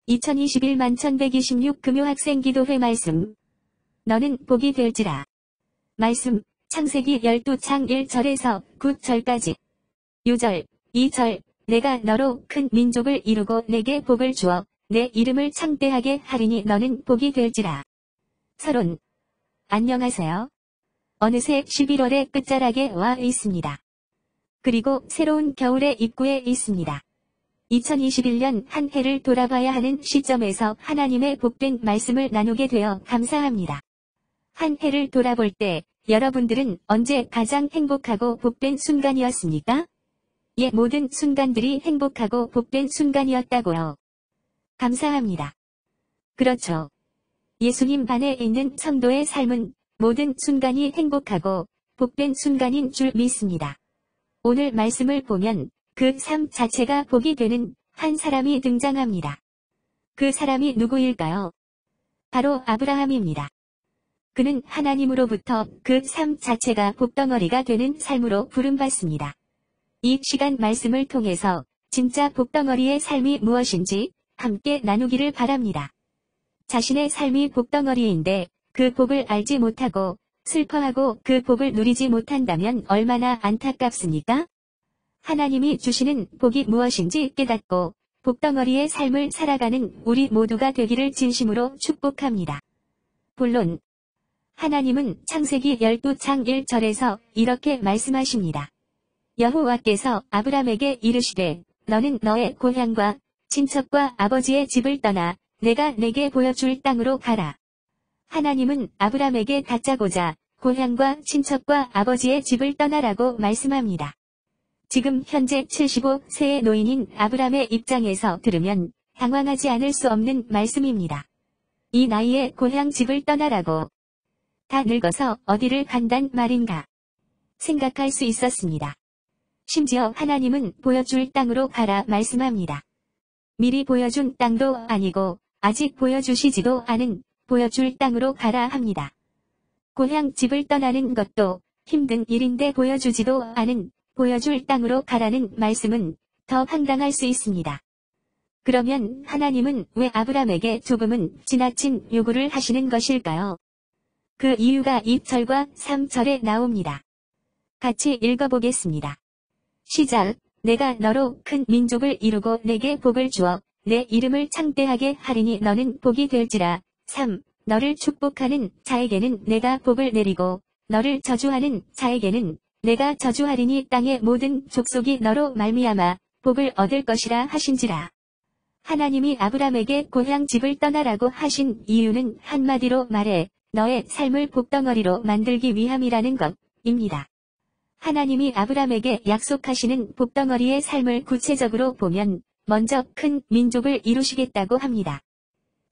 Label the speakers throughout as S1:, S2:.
S1: 2021만 1126 금요학생기도회 말씀. 너는 복이 될지라. 말씀, 창세기 12장 1절에서 9절까지. 6절, 2절, 내가 너로 큰 민족을 이루고 내게 복을 주어 내 이름을 창대하게 하리니 너는 복이 될지라. 서론. 안녕하세요. 어느새 11월의 끝자락에 와 있습니다. 그리고 새로운 겨울의 입구에 있습니다. 2021년 한 해를 돌아봐야 하는 시점에서 하나님의 복된 말씀을 나누게 되어 감사합니다. 한 해를 돌아볼 때 여러분들은 언제 가장 행복하고 복된 순간이었습니까? 예, 모든 순간들이 행복하고 복된 순간이었다고요. 감사합니다. 그렇죠. 예수님 안에 있는 성도의 삶은 모든 순간이 행복하고 복된 순간인 줄 믿습니다. 오늘 말씀을 보면 그 삶 자체가 복이 되는 한 사람이 등장합니다. 그 사람이 누구일까요? 바로 아브라함입니다. 그는 하나님으로부터 그 삶 자체가 복덩어리가 되는 삶으로 부름받습니다. 이 시간 말씀을 통해서 진짜 복덩어리의 삶이 무엇인지 함께 나누기를 바랍니다. 자신의 삶이 복덩어리인데 그 복을 알지 못하고 슬퍼하고 그 복을 누리지 못한다면 얼마나 안타깝습니까? 하나님이 주시는 복이 무엇인지 깨닫고 복덩어리의 삶을 살아가는 우리 모두가 되기를 진심으로 축복합니다. 본론. 하나님은 창세기 12장 1절에서 이렇게 말씀하십니다. 여호와께서 아브람에게 이르시되 너는 너의 고향과 친척과 아버지의 집을 떠나 내가 내게 보여줄 땅으로 가라. 하나님은 아브람에게 다짜고자 고향과 친척과 아버지의 집을 떠나라고 말씀합니다. 지금 현재 75세의 노인인 아브람의 입장에서 들으면 당황하지 않을 수 없는 말씀입니다. 이 나이에 고향 집을 떠나라고. 다 늙어서 어디를 간단 말인가 생각할 수 있었습니다. 심지어 하나님은 보여줄 땅으로 가라 말씀합니다. 미리 보여준 땅도 아니고 아직 보여주시지도 않은 보여줄 땅으로 가라 합니다. 고향 집을 떠나는 것도 힘든 일인데 보여주지도 않은 보여줄 땅으로 가라는 말씀은 더 황당할 수 있습니다. 그러면 하나님은 왜 아브람에게 조금은 지나친 요구를 하시는 것일까요? 그 이유가 2절과 3절에 나옵니다. 같이 읽어보겠습니다. 시작. 내가 너로 큰 민족을 이루고 내게 복을 주어 내 이름을 창대하게 하리니 너는 복이 될지라. 3. 너를 축복하는 자에게는 내가 복을 내리고 너를 저주하는 자에게는 내가 저주하리니 땅의 모든 족속이 너로 말미암아 복을 얻을 것이라 하신지라. 하나님이 아브람에게 고향 집을 떠나라고 하신 이유는 한마디로 말해 너의 삶을 복덩어리로 만들기 위함이라는 것입니다. 하나님이 아브람에게 약속하시는 복덩어리의 삶을 구체적으로 보면 먼저 큰 민족을 이루시겠다고 합니다.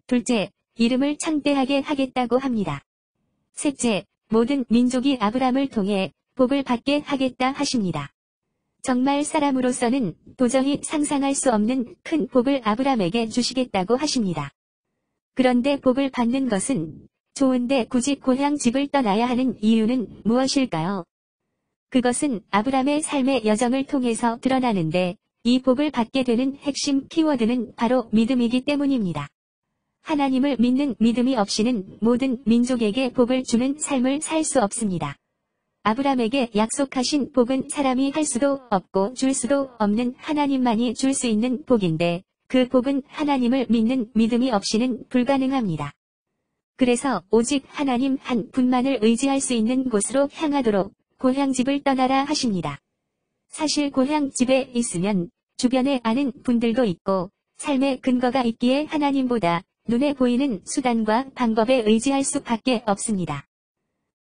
S1: 둘째, 이름을 창대하게 하겠다고 합니다. 셋째, 모든 민족이 아브람을 통해 복을 받게 하겠다 하십니다. 정말 사람으로서는 도저히 상상할 수 없는 큰 복을 아브람에게 주시겠다고 하십니다. 그런데 복을 받는 것은 좋은데 굳이 고향 집을 떠나야 하는 이유는 무엇일까요? 그것은 아브람의 삶의 여정을 통해서 드러나는데 이 복을 받게 되는 핵심 키워드는 바로 믿음이기 때문입니다. 하나님을 믿는 믿음이 없이는 모든 민족에게 복을 주는 삶을 살 수 없습니다. 아브람에게 약속하신 복은 사람이 할 수도 없고 줄 수도 없는 하나님만이 줄 수 있는 복인데 그 복은 하나님을 믿는 믿음이 없이는 불가능합니다. 그래서 오직 하나님 한 분만을 의지할 수 있는 곳으로 향하도록 고향집을 떠나라 하십니다. 사실 고향집에 있으면 주변에 아는 분들도 있고 삶의 근거가 있기에 하나님보다 눈에 보이는 수단과 방법에 의지할 수밖에 없습니다.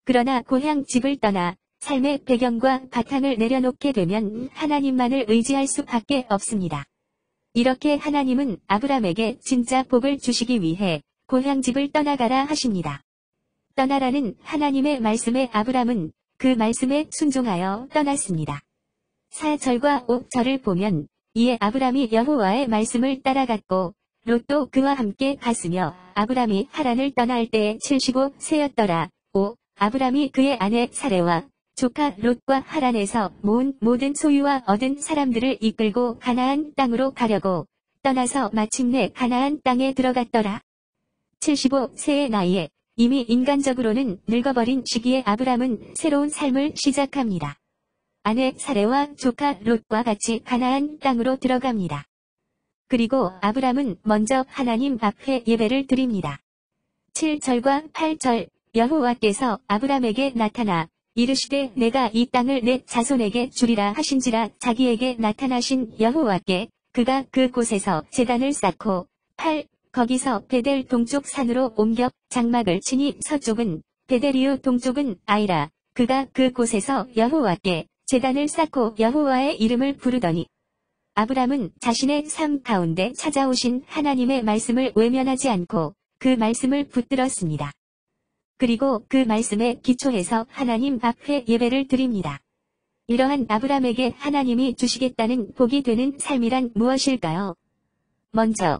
S1: 그러나 고향 집을 떠나 삶의 배경과 바탕을 내려놓게 되면 하나님만을 의지할 수밖에 없습니다. 이렇게 하나님은 아브람에게 진짜 복을 주시기 위해 고향 집을 떠나가라 하십니다. 떠나라는 하나님의 말씀에 아브람은 그 말씀에 순종하여 떠났습니다. 4절과 5절을 보면 이에 아브람이 여호와의 말씀을 따라갔고 롯도 그와 함께 갔으며 아브람이 하란을 떠날 때에 75세였더라. 5. 아브람이 그의 아내 사레와 조카 롯과 하란에서 모은 모든 소유와 얻은 사람들을 이끌고 가나안 땅으로 가려고 떠나서 마침내 가나안 땅에 들어갔더라. 75세의 나이에 이미 인간적으로는 늙어버린 시기에 아브람은 새로운 삶을 시작합니다. 아내 사레와 조카 롯과 같이 가나안 땅으로 들어갑니다. 그리고 아브람은 먼저 하나님 앞에 예배를 드립니다. 7절과 8절 여호와께서 아브람에게 나타나 이르시되 내가 이 땅을 내 자손에게 주리라 하신지라. 자기에게 나타나신 여호와께 그가 그곳에서 제단을 쌓고 8. 거기서 베델 동쪽 산으로 옮겨 장막을 치니 서쪽은 베델이요 동쪽은 아이라. 그가 그곳에서 여호와께 제단을 쌓고 여호와의 이름을 부르더니 아브람은 자신의 삶 가운데 찾아오신 하나님의 말씀을 외면하지 않고 그 말씀을 붙들었습니다. 그리고 그 말씀에 기초해서 하나님 앞에 예배를 드립니다. 이러한 아브람에게 하나님이 주시겠다는 복이 되는 삶이란 무엇일까요? 먼저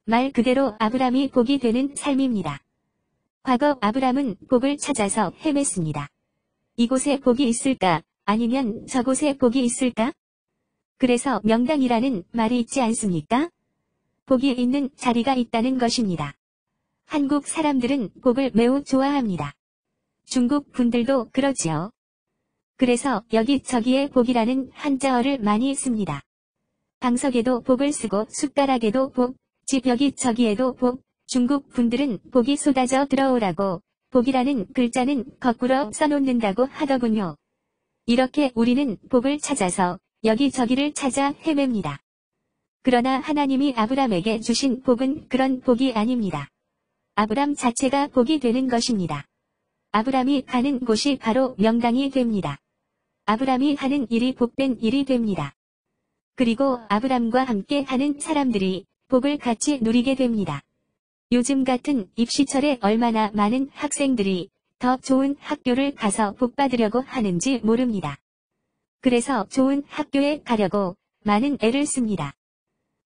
S1: 말 그대로 아브람이 복이 되는 삶입니다. 과거 아브람은 복을 찾아서 헤맸습니다. 이곳에 복이 있을까? 아니면 저곳에 복이 있을까? 그래서 명당이라는 말이 있지 않습니까? 복이 있는 자리가 있다는 것입니다. 한국 사람들은 복을 매우 좋아합니다. 중국 분들도 그러지요. 그래서 여기저기에 복이라는 한자어를 많이 씁니다. 방석에도 복을 쓰고 숟가락에도 복, 집 여기저기에도 복, 중국 분들은 복이 쏟아져 들어오라고 복이라는 글자는 거꾸로 써놓는다고 하더군요. 이렇게 우리는 복을 찾아서 여기저기를 찾아 헤맵니다. 그러나 하나님이 아브람에게 주신 복은 그런 복이 아닙니다. 아브람 자체가 복이 되는 것입니다. 아브람이 가는 곳이 바로 명당이 됩니다. 아브람이 하는 일이 복된 일이 됩니다. 그리고 아브람과 함께 하는 사람들이 복을 같이 누리게 됩니다. 요즘 같은 입시철에 얼마나 많은 학생들이 더 좋은 학교를 가서 복 받으려고 하는지 모릅니다. 그래서 좋은 학교에 가려고 많은 애를 씁니다.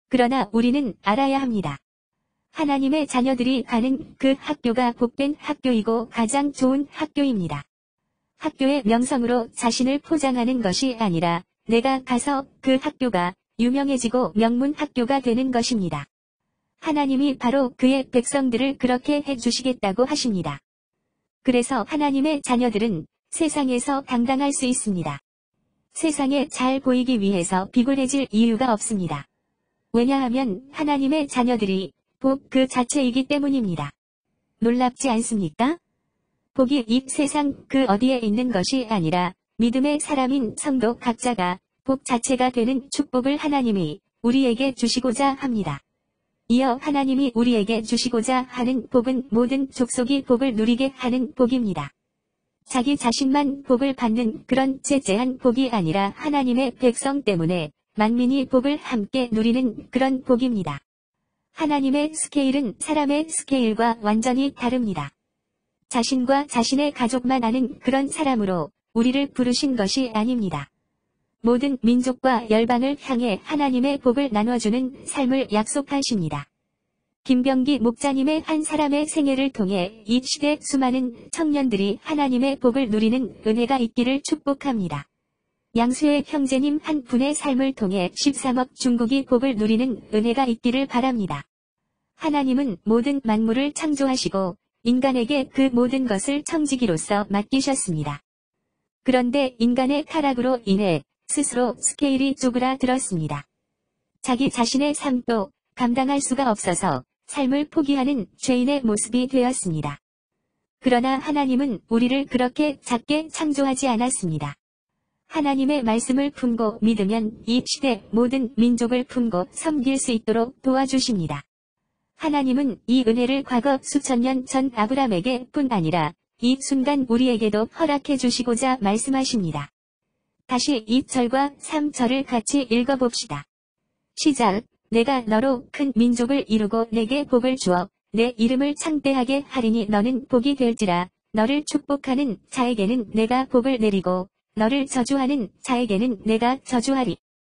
S1: 그러나 우리는 알아야 합니다. 하나님의 자녀들이 가는 그 학교가 복된 학교이고 가장 좋은 학교입니다. 학교의 명성으로 자신을 포장하는 것이 아니라 내가 가서 그 학교가 유명해지고 명문 학교가 되는 것입니다. 하나님이 바로 그의 백성들을 그렇게 해주시겠다고 하십니다. 그래서 하나님의 자녀들은 세상에서 당당할 수 있습니다. 세상에 잘 보이기 위해서 비굴해질 이유가 없습니다. 왜냐하면 하나님의 자녀들이 복 그 자체이기 때문입니다. 놀랍지 않습니까? 복이 이 세상 그 어디에 있는 것이 아니라 믿음의 사람인 성도 각자가 복 자체가 되는 축복을 하나님이 우리에게 주시고자 합니다. 이어 하나님이 우리에게 주시고자 하는 복은 모든 족속이 복을 누리게 하는 복입니다. 자기 자신만 복을 받는 그런 제재한 복이 아니라 하나님의 백성 때문에 만민이 복을 함께 누리는 그런 복입니다. 하나님의 스케일은 사람의 스케일과 완전히 다릅니다. 자신과 자신의 가족만 아는 그런 사람으로 우리를 부르신 것이 아닙니다. 모든 민족과 열방을 향해 하나님의 복을 나눠주는 삶을 약속하십니다. 김병기 목자님의 한 사람의 생애를 통해 이 시대 수많은 청년들이 하나님의 복을 누리는 은혜가 있기를 축복합니다. 양수의 형제님 한 분의 삶을 통해 13억 중국이 복을 누리는 은혜가 있기를 바랍니다. 하나님은 모든 만물을 창조하시고 인간에게 그 모든 것을 청지기로서 맡기셨습니다. 그런데 인간의 타락으로 인해 스스로 스케일이 쪼그라들었습니다. 자기 자신의 삶도 감당할 수가 없어서 삶을 포기하는 죄인의 모습이 되었습니다. 그러나 하나님은 우리를 그렇게 작게 창조하지 않았습니다. 하나님의 말씀을 품고 믿으면 이 시대 모든 민족을 품고 섬길 수 있도록 도와주십니다. 하나님은 이 은혜를 과거 수천 년 전 아브람에게 뿐 아니라 이 순간 우리에게도 허락해 주시고자 말씀하십니다. 다시 2절과 3절을 같이 읽어봅시다. 시작. 내가 너로 큰 민족을 이루고 내게 복을 주어 내 이름을 창대하게 하리니 너는 복이 될지라. 너를 축복하는 자에게는 내가 복을 내리고 너를 저주하는 자에게는 내가 저주하리.